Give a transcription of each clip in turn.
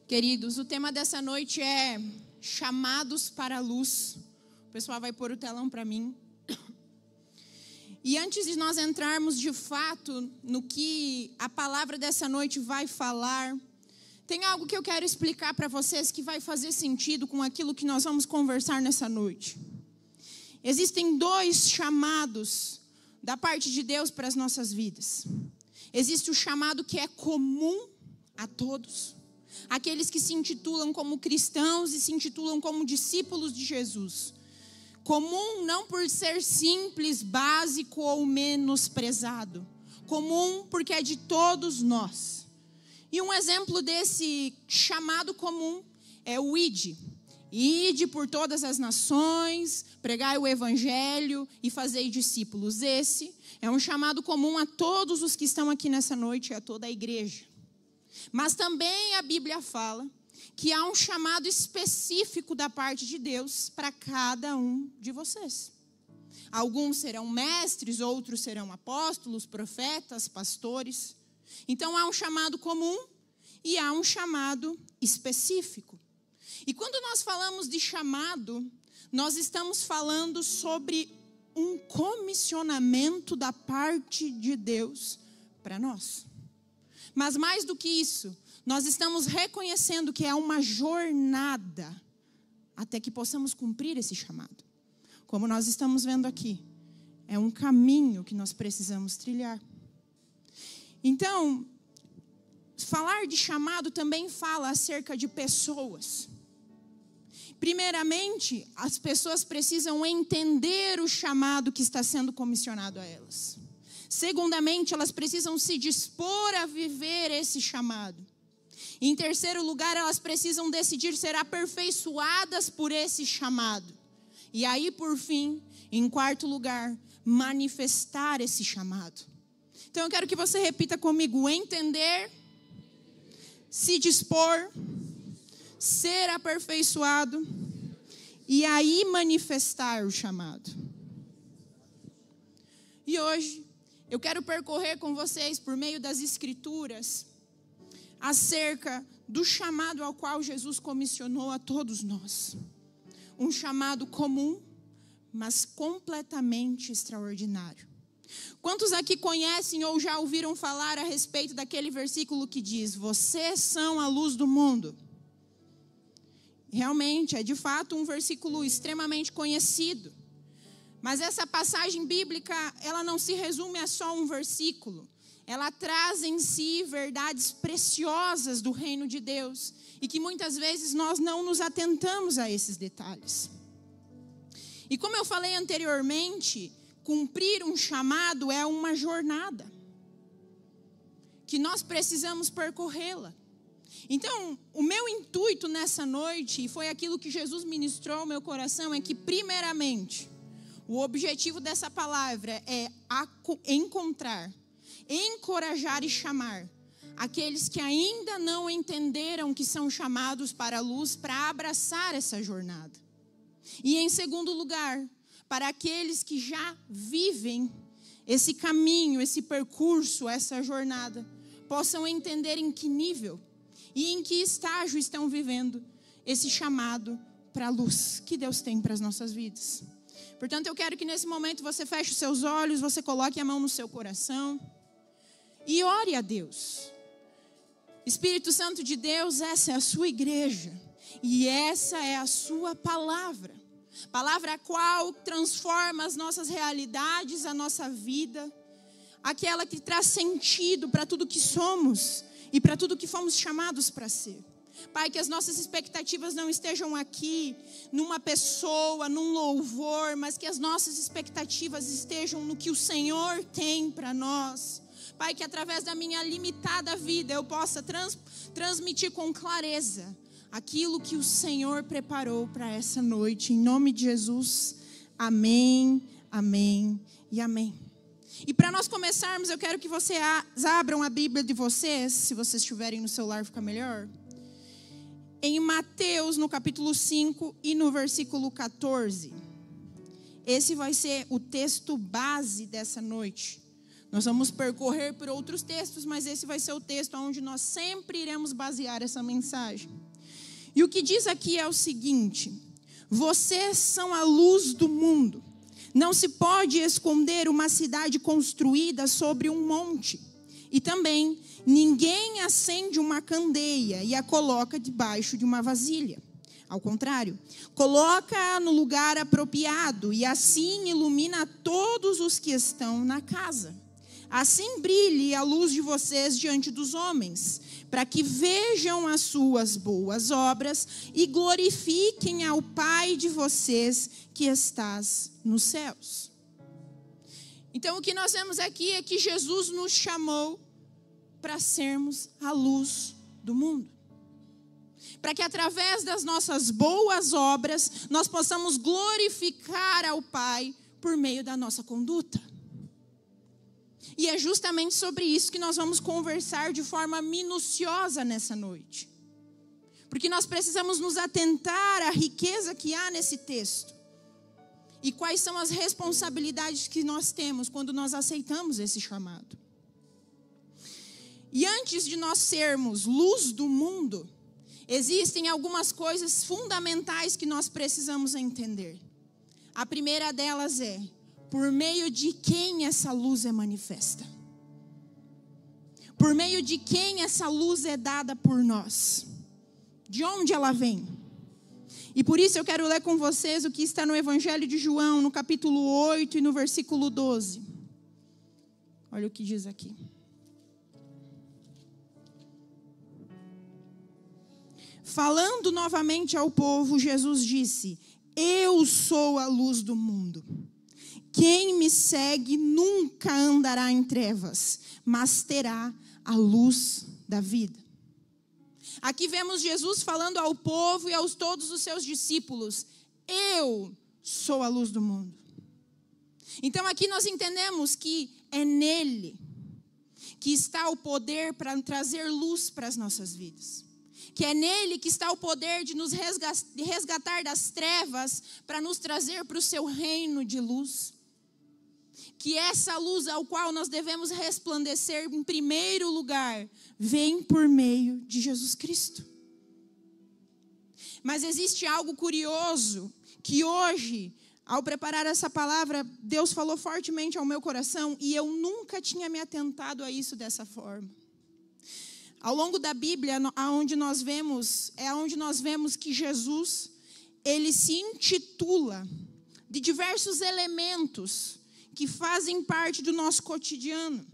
Queridos, o tema dessa noite é chamados para a luz. O pessoal vai pôr o telão para mim. E antes de nós entrarmos de fato no que a palavra dessa noite vai falar, tem algo que eu quero explicar para vocês que vai fazer sentido com aquilo que nós vamos conversar nessa noite. Existem dois chamados da parte de Deus para as nossas vidas. Existe o chamado que é comum a todos. Aqueles que se intitulam como cristãos e se intitulam como discípulos de Jesus. Comum não por ser simples, básico ou menosprezado. Comum porque é de todos nós. E um exemplo desse chamado comum é o ide. Ide por todas as nações, pregai o evangelho e fazei discípulos. Esse é um chamado comum a todos os que estão aqui nessa noite e a toda a igreja. Mas também a Bíblia fala que há um chamado específico da parte de Deus para cada um de vocês. Alguns serão mestres, outros serão apóstolos, profetas, pastores. Então há um chamado comum e há um chamado específico. E quando nós falamos de chamado, nós estamos falando sobre um comissionamento da parte de Deus para nós. Mas mais do que isso, nós estamos reconhecendo que é uma jornada até que possamos cumprir esse chamado. Como nós estamos vendo aqui, é um caminho que nós precisamos trilhar. Então, falar de chamado também fala acerca de pessoas. Primeiramente, as pessoas precisam entender o chamado que está sendo comissionado a elas. Segundamente, elas precisam se dispor a viver esse chamado. Em terceiro lugar, elas precisam decidir ser aperfeiçoadas por esse chamado. E aí, por fim, em quarto lugar, manifestar esse chamado. Então, eu quero que você repita comigo: entender, se dispor, ser aperfeiçoado e aí manifestar o chamado. E hoje eu quero percorrer com vocês por meio das escrituras acerca do chamado ao qual Jesus comissionou a todos nós. Um chamado comum, mas completamente extraordinário. Quantos aqui conhecem ou já ouviram falar a respeito daquele versículo que diz: vocês são a luz do mundo? Realmente, é de fato um versículo extremamente conhecido. Mas essa passagem bíblica, ela não se resume a só um versículo. Ela traz em si verdades preciosas do reino de Deus. E que muitas vezes nós não nos atentamos a esses detalhes. E como eu falei anteriormente, cumprir um chamado é uma jornada. Que nós precisamos percorrê-la. Então, o meu intuito nessa noite, e foi aquilo que Jesus ministrou ao meu coração, é que primeiramente, o objetivo dessa palavra é encontrar, encorajar e chamar aqueles que ainda não entenderam que são chamados para a luz, para abraçar essa jornada. E em segundo lugar, para aqueles que já vivem esse caminho, esse percurso, essa jornada, possam entender em que nível e em que estágio estão vivendo esse chamado para a luz que Deus tem para as nossas vidas. Portanto, eu quero que nesse momento você feche os seus olhos, você coloque a mão no seu coração e ore a Deus. Espírito Santo de Deus, essa é a sua igreja e essa é a sua palavra. Palavra a qual transforma as nossas realidades, a nossa vida, aquela que traz sentido para tudo que somos e para tudo que fomos chamados para ser. Pai, que as nossas expectativas não estejam aqui numa pessoa, num louvor, mas que as nossas expectativas estejam no que o Senhor tem para nós. Pai, que através da minha limitada vida eu possa transmitir com clareza aquilo que o Senhor preparou para essa noite. Em nome de Jesus, amém, amém e amém. E para nós começarmos, eu quero que vocês abram a Bíblia de vocês, se vocês estiverem no celular fica melhor. Em Mateus, no capítulo 5 e no versículo 14. Esse vai ser o texto base dessa noite. Nós vamos percorrer por outros textos, mas esse vai ser o texto onde nós sempre iremos basear essa mensagem. E o que diz aqui é o seguinte: vocês são a luz do mundo. Não se pode esconder uma cidade construída sobre um monte. E também, ninguém acende uma candeia e a coloca debaixo de uma vasilha. Ao contrário, coloca-a no lugar apropriado e assim ilumina todos os que estão na casa. Assim brilhe a luz de vocês diante dos homens, para que vejam as suas boas obras e glorifiquem ao Pai de vocês que estás nos céus. Então, o que nós vemos aqui é que Jesus nos chamou para sermos a luz do mundo. Para que através das nossas boas obras, nós possamos glorificar ao Pai por meio da nossa conduta. E é justamente sobre isso que nós vamos conversar de forma minuciosa nessa noite. Porque nós precisamos nos atentar à riqueza que há nesse texto. E quais são as responsabilidades que nós temos quando nós aceitamos esse chamado. E antes de nós sermos luz do mundo, existem algumas coisas fundamentais que nós precisamos entender. A primeira delas é: por meio de quem essa luz é manifesta? Por meio de quem essa luz é dada por nós? De onde ela vem? E por isso eu quero ler com vocês o que está no Evangelho de João, no capítulo 8 e no versículo 12. Olha o que diz aqui. Falando novamente ao povo, Jesus disse: eu sou a luz do mundo. Quem me segue nunca andará em trevas, mas terá a luz da vida. Aqui vemos Jesus falando ao povo e aos todos os seus discípulos: eu sou a luz do mundo. Então aqui nós entendemos que é nele que está o poder para trazer luz para as nossas vidas. Que é nele que está o poder de nos resgatar das trevas para nos trazer para o seu reino de luz. Que essa luz ao qual nós devemos resplandecer em primeiro lugar vem por meio de Jesus Cristo. Mas existe algo curioso que hoje, ao preparar essa palavra, Deus falou fortemente ao meu coração e eu nunca tinha me atentado a isso dessa forma. Ao longo da Bíblia, onde nós vemos que Jesus, ele se intitula de diversos elementos que fazem parte do nosso cotidiano.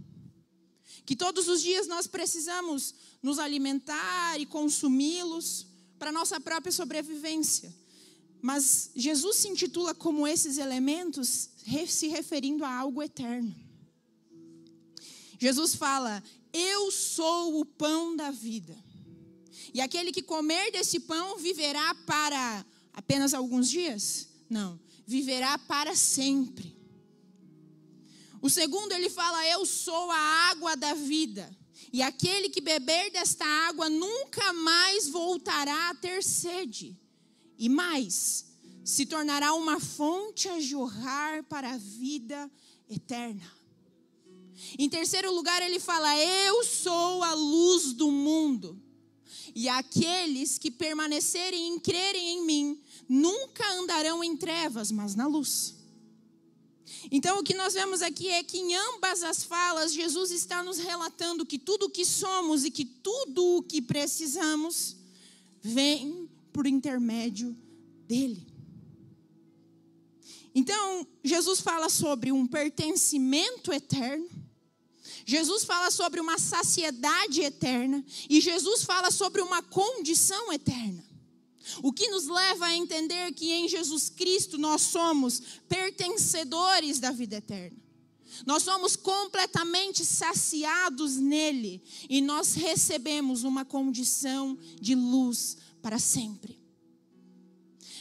Que todos os dias nós precisamos nos alimentar e consumi-los para a nossa própria sobrevivência. Mas Jesus se intitula como esses elementos se referindo a algo eterno. Jesus fala: eu sou o pão da vida. E aquele que comer desse pão viverá para apenas alguns dias? Não, viverá para sempre. O segundo, ele fala: eu sou a água da vida. E aquele que beber desta água nunca mais voltará a ter sede. E mais, se tornará uma fonte a jorrar para a vida eterna. Em terceiro lugar, ele fala: eu sou a luz do mundo. E aqueles que permanecerem e crerem em mim nunca andarão em trevas, mas na luz. Então, o que nós vemos aqui é que em ambas as falas, Jesus está nos relatando que tudo o que somos e que tudo o que precisamos vem por intermédio dele. Então, Jesus fala sobre um pertencimento eterno. Jesus fala sobre uma saciedade eterna. E Jesus fala sobre uma condição eterna. O que nos leva a entender que em Jesus Cristo nós somos pertencedores da vida eterna. Nós somos completamente saciados nele. E nós recebemos uma condição de luz para sempre.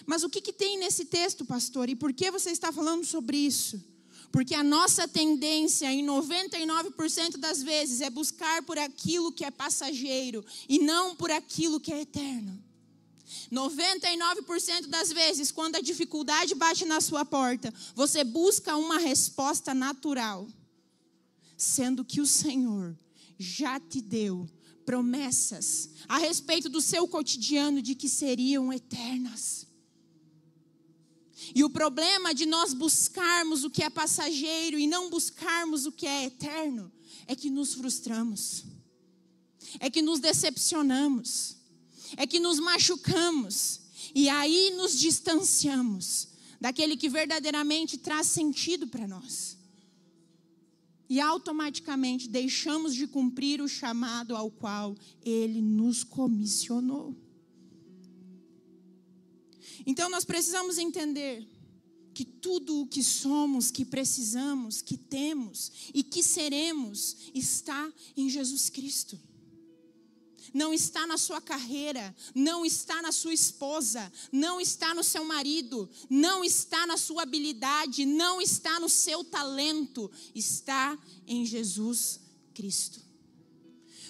Mas o que tem nesse texto, pastor? E por que você está falando sobre isso? Porque a nossa tendência, em 99% das vezes, é buscar por aquilo que é passageiro e não por aquilo que é eterno. 99% das vezes, quando a dificuldade bate na sua porta, você busca uma resposta natural. sendo que o Senhor já te deu promessas a respeito do seu cotidiano de que seriam eternas. E o problema de nós buscarmos o que é passageiro e não buscarmos o que é eterno é que nos frustramos, é que nos decepcionamos, é que nos machucamos e aí nos distanciamos daquele que verdadeiramente traz sentido para nós. E automaticamente deixamos de cumprir o chamado ao qual Ele nos comissionou. Então nós precisamos entender que tudo o que somos, que precisamos, que temos e que seremos está em Jesus Cristo. Não está na sua carreira, não está na sua esposa, não está no seu marido, não está na sua habilidade, não está no seu talento, está em Jesus Cristo.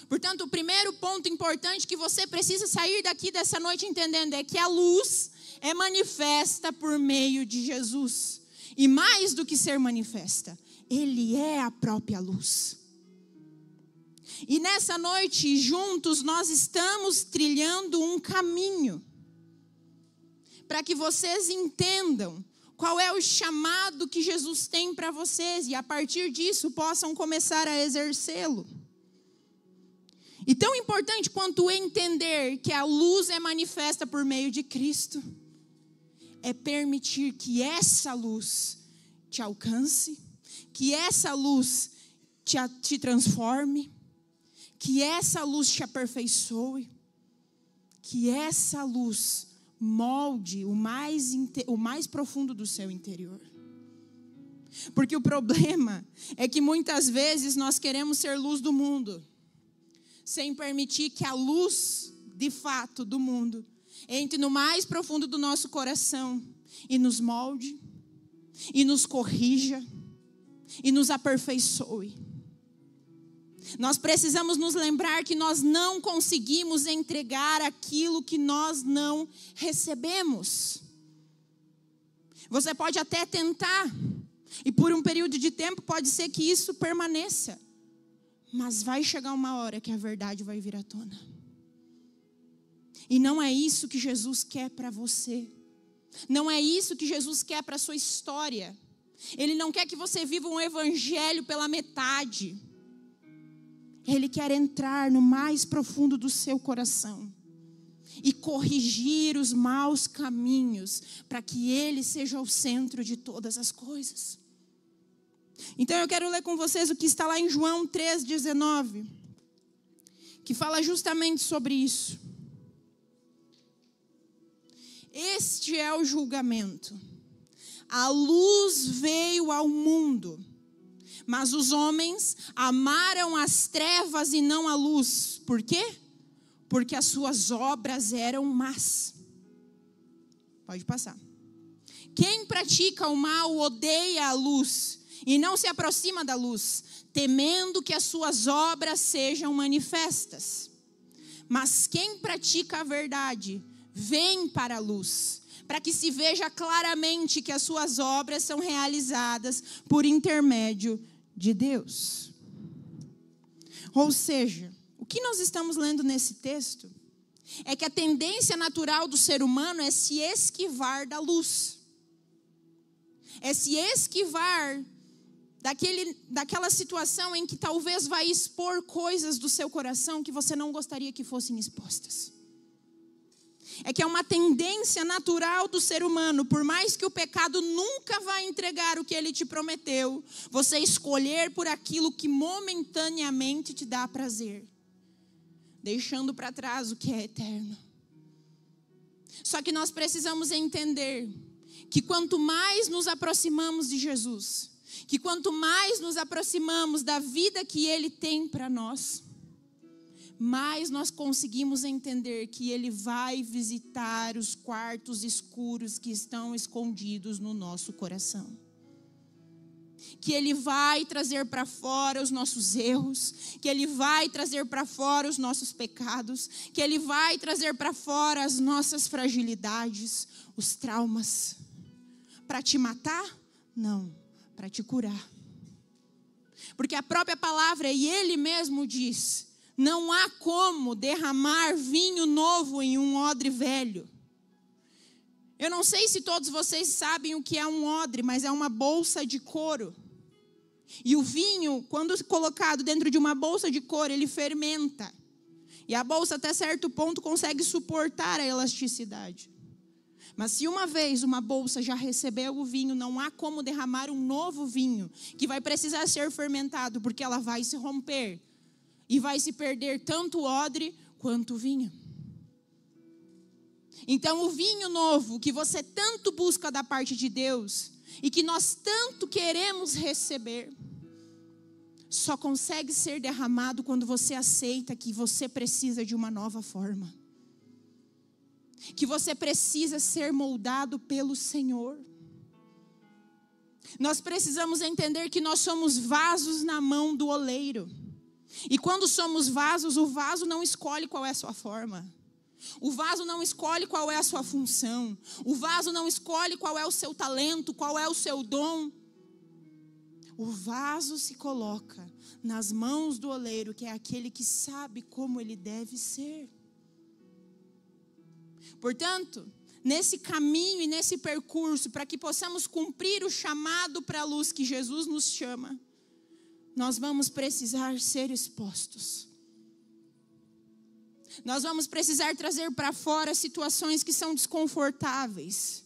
Portanto, o primeiro ponto importante que você precisa sair daqui dessa noite entendendo é que a luz é manifesta por meio de Jesus. E mais do que ser manifesta, Ele é a própria luz. E nessa noite, juntos, nós estamos trilhando um caminho para que vocês entendam qual é o chamado que Jesus tem para vocês e a partir disso possam começar a exercê-lo. E tão importante quanto entender que a luz é manifesta por meio de Cristo, é permitir que essa luz te alcance, que essa luz te transforme, que essa luz te aperfeiçoe, que essa luz molde o mais profundo do seu interior. Porque o problema é que muitas vezes nós queremos ser luz do mundo, sem permitir que a luz, de fato, do mundo, entre no mais profundo do nosso coração e nos molde, e nos corrija, e nos aperfeiçoe. Nós precisamos nos lembrar que nós não conseguimos entregar aquilo que nós não recebemos. Você pode até tentar, e por um período de tempo pode ser que isso permaneça. Mas vai chegar uma hora que a verdade vai vir à tona. E não é isso que Jesus quer para você. Não é isso que Jesus quer para a sua história. Ele não quer que você viva um evangelho pela metade. Ele quer entrar no mais profundo do seu coração e corrigir os maus caminhos para que Ele seja o centro de todas as coisas. Então eu quero ler com vocês o que está lá em João 3,19, que fala justamente sobre isso. Este é o julgamento. A luz veio ao mundo, mas os homens amaram as trevas e não a luz. Por quê? Porque as suas obras eram más. Pode passar. Quem pratica o mal odeia a luz e não se aproxima da luz, temendo que as suas obras sejam manifestas. Mas quem pratica a verdade, vem para a luz, para que se veja claramente que as suas obras são realizadas por intermédio de Deus. Ou seja, o que nós estamos lendo nesse texto é que a tendência natural do ser humano é se esquivar da luz. É se esquivar daquela situação em que talvez vai expor coisas do seu coração que você não gostaria que fossem expostas. É que é uma tendência natural do ser humano, por mais que o pecado nunca vai entregar o que ele te prometeu, você escolher por aquilo que momentaneamente te dá prazer, deixando para trás o que é eterno. Só que nós precisamos entender que quanto mais nos aproximamos de Jesus, que quanto mais nos aproximamos da vida que Ele tem para nós, mais nós conseguimos entender que Ele vai visitar os quartos escuros que estão escondidos no nosso coração. Que Ele vai trazer para fora os nossos erros, que Ele vai trazer para fora os nossos pecados, que Ele vai trazer para fora as nossas fragilidades, os traumas. Para te matar? Não, para te curar. Porque a própria palavra, e ele mesmo diz, não há como derramar vinho novo em um odre velho. Eu não sei se todos vocês sabem o que é um odre, mas é uma bolsa de couro. E o vinho, quando colocado dentro de uma bolsa de couro, ele fermenta. E a bolsa, até certo ponto, consegue suportar a elasticidade. Mas se uma vez uma bolsa já recebeu o vinho, não há como derramar um novo vinho, que vai precisar ser fermentado, porque ela vai se romper. E vai se perder tanto o odre quanto o vinho. Então o vinho novo, que você tanto busca da parte de Deus, e que nós tanto queremos receber, só consegue ser derramado quando você aceita que você precisa de uma nova forma. Que você precisa ser moldado pelo Senhor. Nós precisamos entender que nós somos vasos na mão do oleiro. E quando somos vasos, o vaso não escolhe qual é a sua forma. O vaso não escolhe qual é a sua função. O vaso não escolhe qual é o seu talento, qual é o seu dom. O vaso se coloca nas mãos do oleiro, que é aquele que sabe como ele deve ser. Portanto, nesse caminho e nesse percurso, para que possamos cumprir o chamado para a luz que Jesus nos chama, nós vamos precisar ser expostos. Nós vamos precisar trazer para fora situações que são desconfortáveis,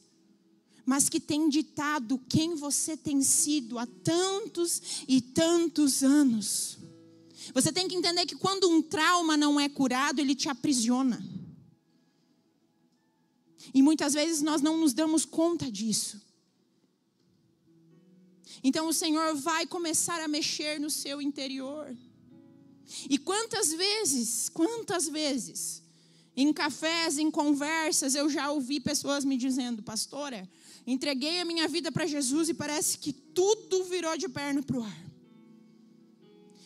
mas que têm ditado quem você tem sido há tantos e tantos anos. Você tem que entender que quando um trauma não é curado, ele te aprisiona. E muitas vezes nós não nos damos conta disso. Então o Senhor vai começar a mexer no seu interior. E quantas vezes, em cafés, em conversas, eu já ouvi pessoas me dizendo: pastora, entreguei a minha vida para Jesus e parece que tudo virou de perna para o ar.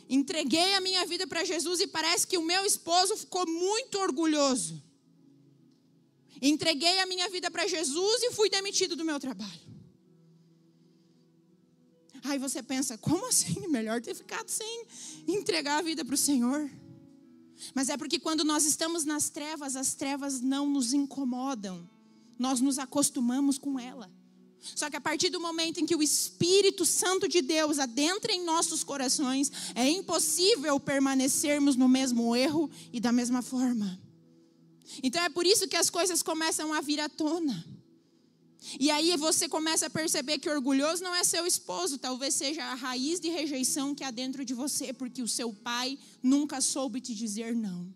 Entreguei a minha vida para Jesus e parece que o meu esposo ficou muito orgulhoso. Entreguei a minha vida para Jesus e fui demitido do meu trabalho. Aí você pensa, como assim? Melhor ter ficado sem entregar a vida para o Senhor. Mas é porque quando nós estamos nas trevas, as trevas não nos incomodam. Nós nos acostumamos com ela. Só que a partir do momento em que o Espírito Santo de Deus adentra em nossos corações, é impossível permanecermos no mesmo erro e da mesma forma. Então é por isso que as coisas começam a vir à tona. E aí você começa a perceber que orgulhoso não é seu esposo, talvez seja a raiz de rejeição que há dentro de você, porque o seu pai nunca soube te dizer não.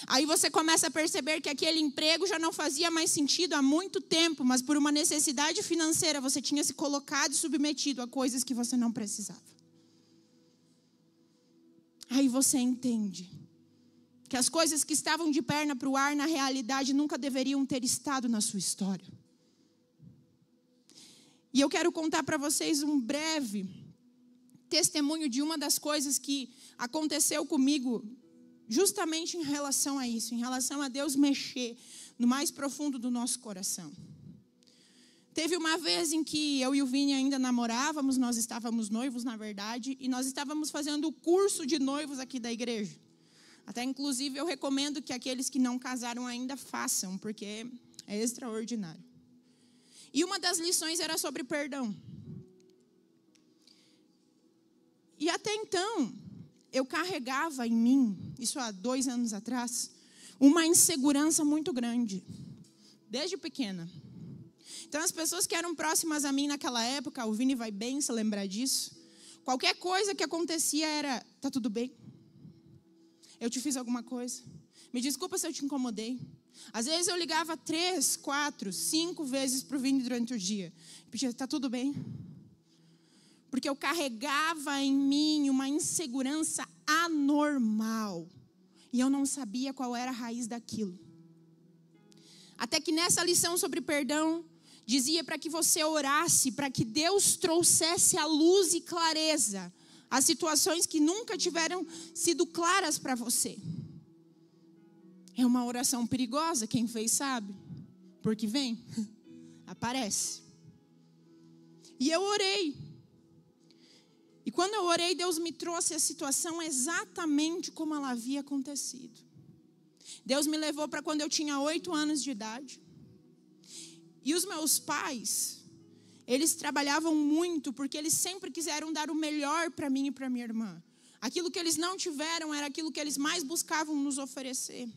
Aí você começa a perceber que aquele emprego já não fazia mais sentido há muito tempo, mas por uma necessidade financeira você tinha se colocado e submetido a coisas que você não precisava. Aí você entende que as coisas que estavam de perna para o ar, na realidade, nunca deveriam ter estado na sua história. E eu quero contar para vocês um breve testemunho de uma das coisas que aconteceu comigo, justamente em relação a isso, em relação a Deus mexer no mais profundo do nosso coração. Teve uma vez em que eu e o Vini ainda namorávamos, nós estávamos noivos, na verdade, e nós estávamos fazendo o curso de noivos aqui da igreja. Até, inclusive, eu recomendo que aqueles que não casaram ainda façam, porque é extraordinário. E uma das lições era sobre perdão. E até então, eu carregava em mim, isso há 2 anos atrás, uma insegurança muito grande, desde pequena. Então, as pessoas que eram próximas a mim naquela época, o Vini vai bem se lembrar disso, qualquer coisa que acontecia era: tá tudo bem? Eu te fiz alguma coisa? Me desculpa se eu te incomodei. Às vezes eu ligava 3, 4, 5 vezes para o Vini durante o dia. Pedia: está tudo bem? Porque eu carregava em mim uma insegurança anormal. E eu não sabia qual era a raiz daquilo. Até que nessa lição sobre perdão, dizia para que você orasse, para que Deus trouxesse a luz e clareza as situações que nunca tiveram sido claras para você. É uma oração perigosa, quem fez sabe. Porque vem, aparece. E eu orei. E quando eu orei, Deus me trouxe a situação exatamente como ela havia acontecido. Deus me levou para quando eu tinha 8 anos de idade. E os meus pais, eles trabalhavam muito porque eles sempre quiseram dar o melhor para mim e para minha irmã. Aquilo que eles não tiveram era aquilo que eles mais buscavam nos oferecer.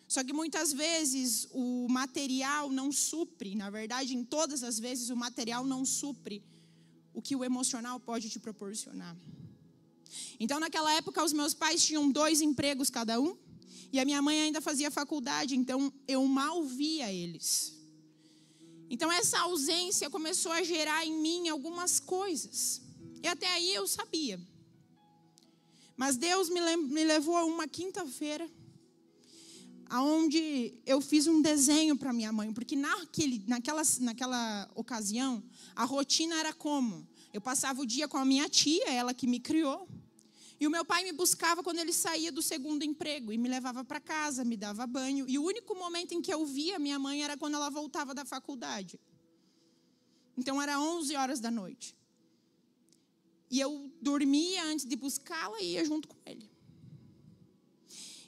Só que muitas vezes o material não supre, na verdade, em todas as vezes o material não supre o que o emocional pode te proporcionar. Então, naquela época, os meus pais tinham 2 empregos cada um, e a minha mãe ainda fazia faculdade, então eu mal via eles. Então, essa ausência começou a gerar em mim algumas coisas, e até aí eu sabia. Mas Deus me levou a uma quinta-feira, onde eu fiz um desenho para minha mãe, porque naquela ocasião, a rotina era como? Eu passava o dia com a minha tia, ela que me criou, e o meu pai me buscava quando ele saía do segundo emprego, e me levava para casa, me dava banho, e o único momento em que eu via minha mãe era quando ela voltava da faculdade. Então era 11 horas da noite. E eu dormia antes de buscá-la e ia junto com ele.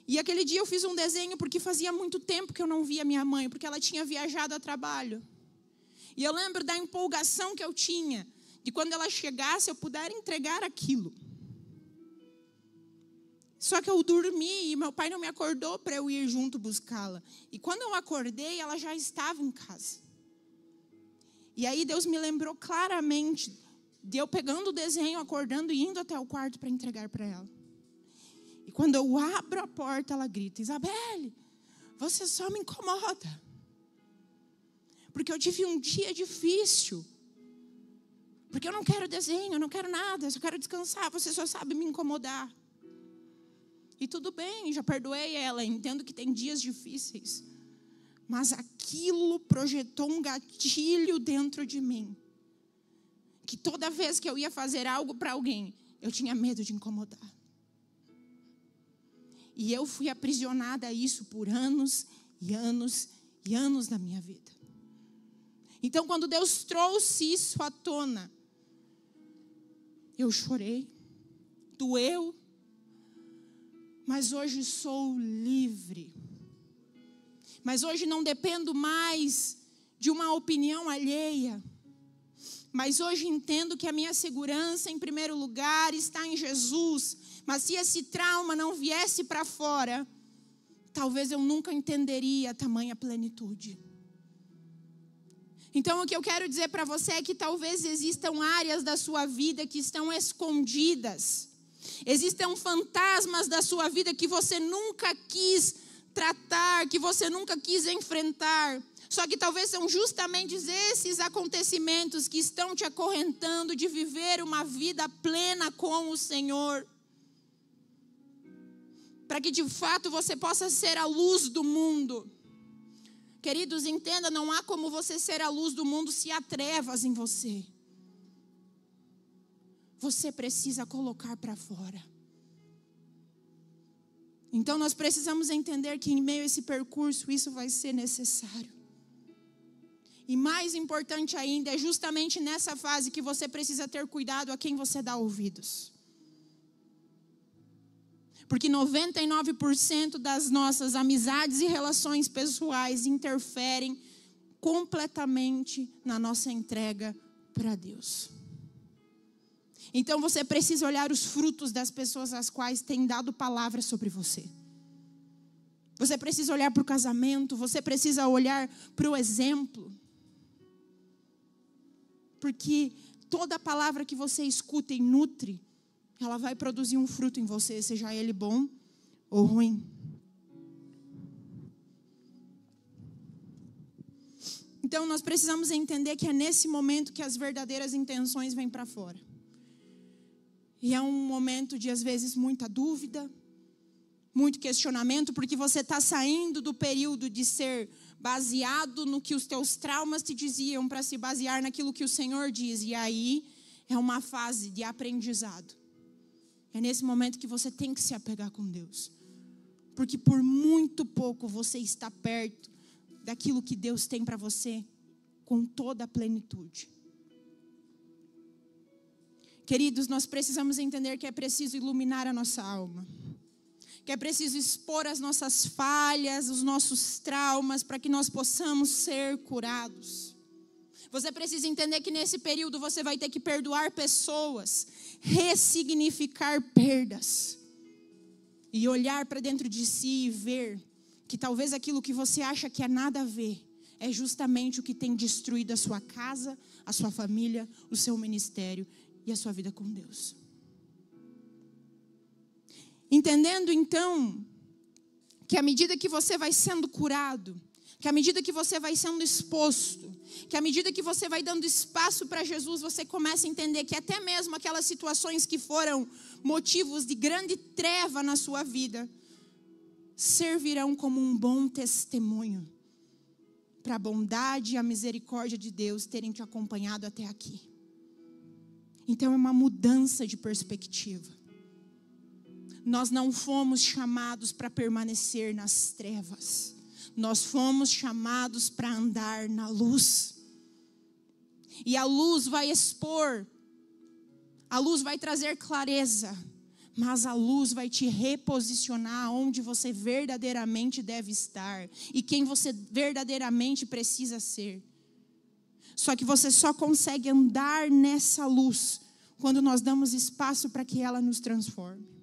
E aquele dia eu fiz um desenho porque fazia muito tempo que eu não via minha mãe, porque ela tinha viajado a trabalho. E eu lembro da empolgação que eu tinha, de quando ela chegasse eu puder entregar aquilo. Só que eu dormi e meu pai não me acordou para eu ir junto buscá-la. E quando eu acordei, ela já estava em casa. E aí Deus me lembrou claramente de eu pegando o desenho, acordando e indo até o quarto para entregar para ela. E quando eu abro a porta, ela grita: Isabelle, você só me incomoda. Porque eu tive um dia difícil. Porque eu não quero desenho, eu não quero nada, eu só quero descansar, você só sabe me incomodar. E tudo bem, já perdoei ela, entendo que tem dias difíceis. Mas aquilo projetou um gatilho dentro de mim. Que toda vez que eu ia fazer algo para alguém, eu tinha medo de incomodar. E eu fui aprisionada a isso por anos e anos e anos da minha vida. Então, quando Deus trouxe isso à tona, eu chorei, doeu, mas hoje sou livre. Mas hoje não dependo mais de uma opinião alheia. Mas hoje entendo que a minha segurança, em primeiro lugar, está em Jesus. Mas se esse trauma não viesse para fora, talvez eu nunca entenderia a tamanha plenitude. Então, o que eu quero dizer para você é que talvez existam áreas da sua vida que estão escondidas. Existem fantasmas da sua vida que você nunca quis tratar, que você nunca quis enfrentar. Só que talvez são justamente esses acontecimentos que estão te acorrentando de viver uma vida plena com o Senhor. Para que de fato você possa ser a luz do mundo. Queridos, entenda, não há como você ser a luz do mundo se há trevas em você. Você precisa colocar para fora. Então nós precisamos entender que em meio a esse percurso isso vai ser necessário. E mais importante ainda, é justamente nessa fase que você precisa ter cuidado a quem você dá ouvidos. Porque 99% das nossas amizades e relações pessoais interferem completamente na nossa entrega para Deus. Então você precisa olhar os frutos das pessoas às quais tem dado palavra sobre você. Você precisa olhar para o casamento, você precisa olhar para o exemplo. Porque toda palavra que você escuta e nutre, ela vai produzir um fruto em você, seja ele bom ou ruim. Então nós precisamos entender que é nesse momento que as verdadeiras intenções vêm para fora. E é um momento de, às vezes, muita dúvida, muito questionamento, porque você está saindo do período de ser baseado no que os teus traumas te diziam para se basear naquilo que o Senhor diz. E aí é uma fase de aprendizado. É nesse momento que você tem que se apegar com Deus. Porque por muito pouco você está perto daquilo que Deus tem para você com toda a plenitude. Queridos, nós precisamos entender que é preciso iluminar a nossa alma. Que é preciso expor as nossas falhas, os nossos traumas, para que nós possamos ser curados. Você precisa entender que nesse período você vai ter que perdoar pessoas, ressignificar perdas. E olhar para dentro de si e ver que talvez aquilo que você acha que é nada a ver, é justamente o que tem destruído a sua casa, a sua família, o seu ministério e a sua vida com Deus. Entendendo então que à medida que você vai sendo curado, que à medida que você vai sendo exposto, que à medida que você vai dando espaço para Jesus, você começa a entender que até mesmo aquelas situações que foram motivos de grande treva na sua vida, servirão como um bom testemunho para a bondade e a misericórdia de Deus terem te acompanhado até aqui. Então é uma mudança de perspectiva. Nós não fomos chamados para permanecer nas trevas. Nós fomos chamados para andar na luz. E a luz vai expor, a luz vai trazer clareza, mas a luz vai te reposicionar onde você verdadeiramente deve estar e quem você verdadeiramente precisa ser. Só que você só consegue andar nessa luz quando nós damos espaço para que ela nos transforme.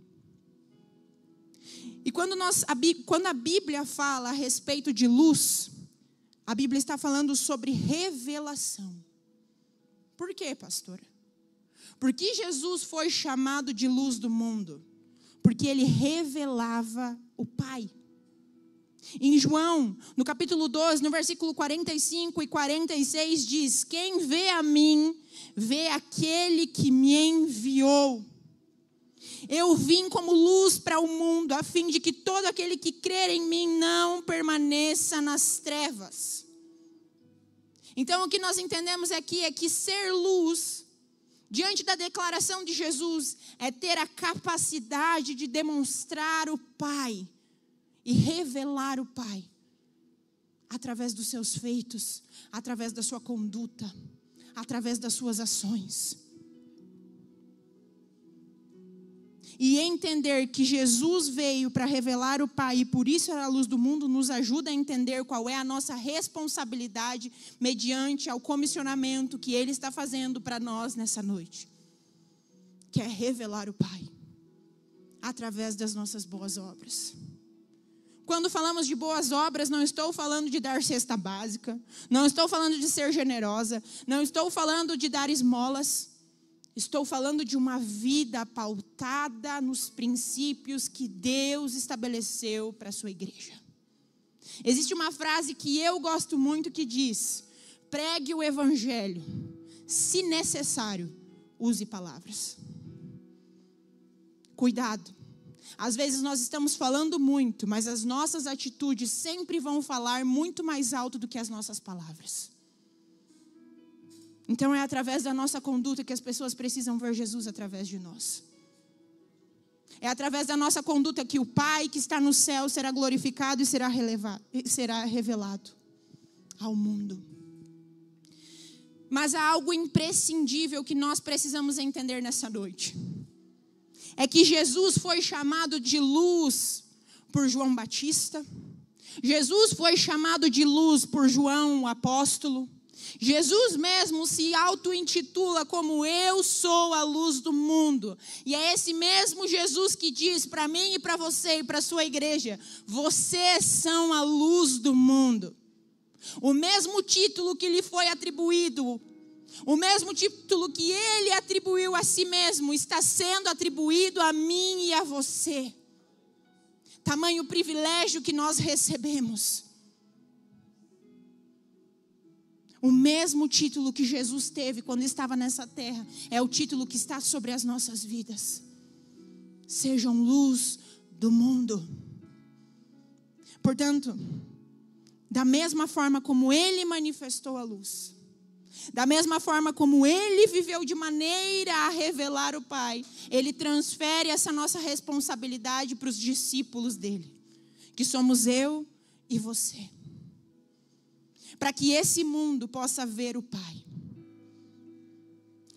E quando a Bíblia fala a respeito de luz, a Bíblia está falando sobre revelação. Por quê, pastora? Porque Jesus foi chamado de luz do mundo? Porque ele revelava o Pai. Em João, no capítulo 12, no versículo 45 e 46, diz: quem vê a mim, vê aquele que me enviou. Eu vim como luz para o mundo, a fim de que todo aquele que crer em mim não permaneça nas trevas. Então o que nós entendemos aqui é que ser luz, diante da declaração de Jesus, é ter a capacidade de demonstrar o Pai e revelar o Pai através dos seus feitos, através da sua conduta, através das suas ações. E entender que Jesus veio para revelar o Pai e por isso era a luz do mundo, nos ajuda a entender qual é a nossa responsabilidade mediante ao comissionamento que Ele está fazendo para nós nessa noite. Que é revelar o Pai através das nossas boas obras. Quando falamos de boas obras, não estou falando de dar cesta básica, não estou falando de ser generosa, não estou falando de dar esmolas. Estou falando de uma vida pautada nos princípios que Deus estabeleceu para a sua igreja. Existe uma frase que eu gosto muito que diz: pregue o evangelho, se necessário, use palavras. Cuidado. Às vezes nós estamos falando muito, mas as nossas atitudes sempre vão falar muito mais alto do que as nossas palavras. Então é através da nossa conduta que as pessoas precisam ver Jesus através de nós. É através da nossa conduta que o Pai que está no céu será glorificado e será revelado ao mundo. Mas há algo imprescindível que nós precisamos entender nessa noite. É que Jesus foi chamado de luz por João Batista. Jesus foi chamado de luz por João, o apóstolo. Jesus mesmo se auto-intitula como eu sou a luz do mundo. E é esse mesmo Jesus que diz para mim e para você e para a sua igreja: vocês são a luz do mundo. O mesmo título que lhe foi atribuído, o mesmo título que ele atribuiu a si mesmo, está sendo atribuído a mim e a você. Tamanho privilégio que nós recebemos. O mesmo título que Jesus teve quando estava nessa terra é o título que está sobre as nossas vidas. Sejam luz do mundo. Portanto, da mesma forma como Ele manifestou a luz, da mesma forma como Ele viveu de maneira a revelar o Pai, Ele transfere essa nossa responsabilidade para os discípulos dEle, que somos eu e você. Para que esse mundo possa ver o Pai.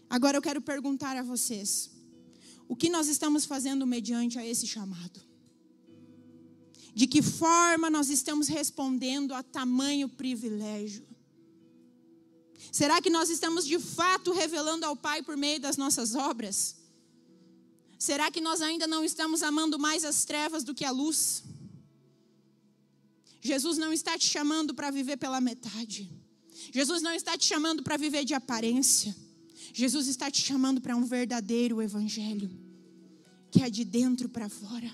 Agora eu quero perguntar a vocês: o que nós estamos fazendo mediante a esse chamado? De que forma nós estamos respondendo a tamanho privilégio? Será que nós estamos de fato revelando ao Pai por meio das nossas obras? Será que nós ainda não estamos amando mais as trevas do que a luz? Jesus não está te chamando para viver pela metade. Jesus não está te chamando para viver de aparência. Jesus está te chamando para um verdadeiro evangelho, que é de dentro para fora.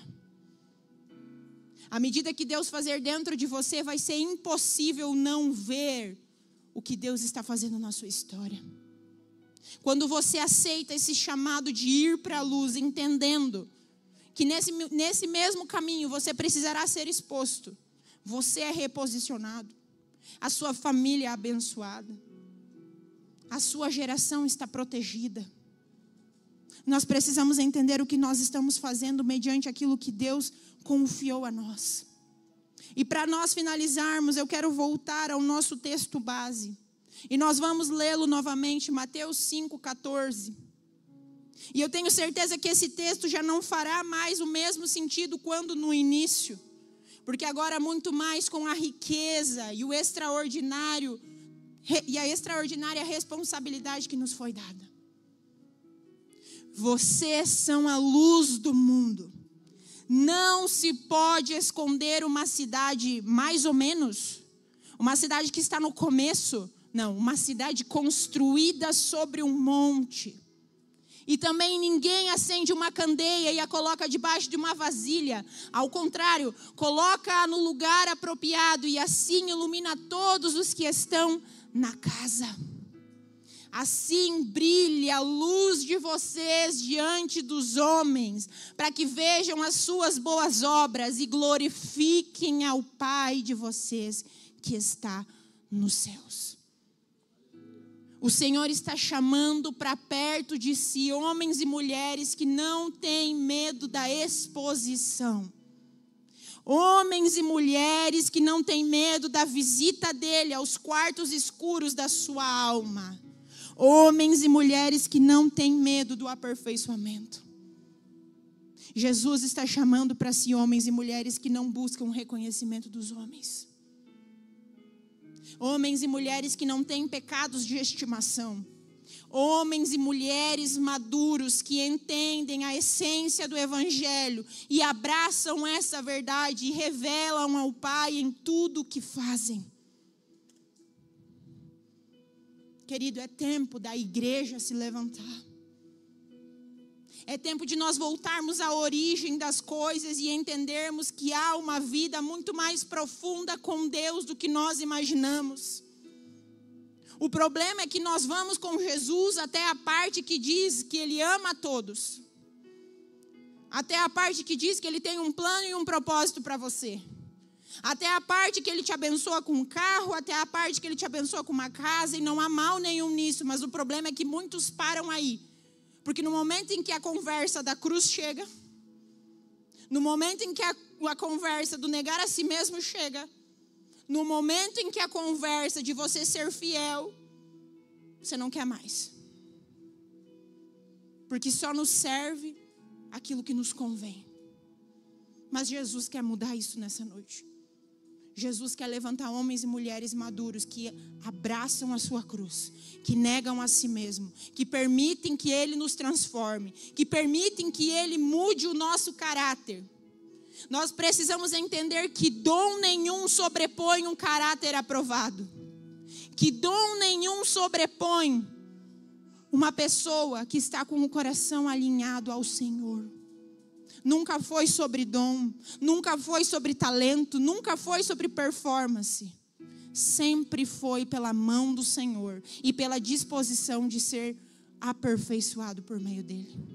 À medida que Deus fazer dentro de você, vai ser impossível não ver o que Deus está fazendo na sua história. Quando você aceita esse chamado de ir para a luz, entendendo que nesse mesmo caminho você precisará ser exposto, você é reposicionado, a sua família é abençoada, a sua geração está protegida. Nós precisamos entender o que nós estamos fazendo mediante aquilo que Deus confiou a nós. E para nós finalizarmos, eu quero voltar ao nosso texto base. E nós vamos lê-lo novamente, Mateus 5,14. E eu tenho certeza que esse texto já não fará mais o mesmo sentido quando no início. Porque agora muito mais com a riqueza e o extraordinário, e a extraordinária responsabilidade que nos foi dada. Vocês são a luz do mundo. Não se pode esconder uma cidade mais ou menos, uma cidade que está no começo. Não, uma cidade construída sobre um monte. E também ninguém acende uma candeia e a coloca debaixo de uma vasilha. Ao contrário, coloca-a no lugar apropriado e assim ilumina todos os que estão na casa. Assim brilhe a luz de vocês diante dos homens, para que vejam as suas boas obras e glorifiquem ao Pai de vocês que está nos céus. O Senhor está chamando para perto de si homens e mulheres que não têm medo da exposição. Homens e mulheres que não têm medo da visita dele aos quartos escuros da sua alma. Homens e mulheres que não têm medo do aperfeiçoamento. Jesus está chamando para si homens e mulheres que não buscam o reconhecimento dos homens. Homens e mulheres que não têm pecados de estimação. Homens e mulheres maduros que entendem a essência do Evangelho e abraçam essa verdade e revelam ao Pai em tudo o que fazem. Querido, é tempo da igreja se levantar. É tempo de nós voltarmos à origem das coisas e entendermos que há uma vida muito mais profunda com Deus do que nós imaginamos. O problema é que nós vamos com Jesus até a parte que diz que Ele ama a todos. Até a parte que diz que Ele tem um plano e um propósito para você. Até a parte que Ele te abençoa com um carro, até a parte que Ele te abençoa com uma casa, e não há mal nenhum nisso, mas o problema é que muitos param aí. Porque no momento em que a conversa da cruz chega, no momento em que a conversa do negar a si mesmo chega, no momento em que a conversa de você ser fiel, você não quer mais. Porque só nos serve aquilo que nos convém. Mas Jesus quer mudar isso nessa noite. Jesus quer levantar homens e mulheres maduros que abraçam a sua cruz, que negam a si mesmo, que permitem que Ele nos transforme, que permitem que Ele mude o nosso caráter. Nós precisamos entender que dom nenhum sobrepõe um caráter aprovado. Que dom nenhum sobrepõe uma pessoa que está com o coração alinhado ao Senhor. Nunca foi sobre dom, nunca foi sobre talento, nunca foi sobre performance. Sempre foi pela mão do Senhor e pela disposição de ser aperfeiçoado por meio dele.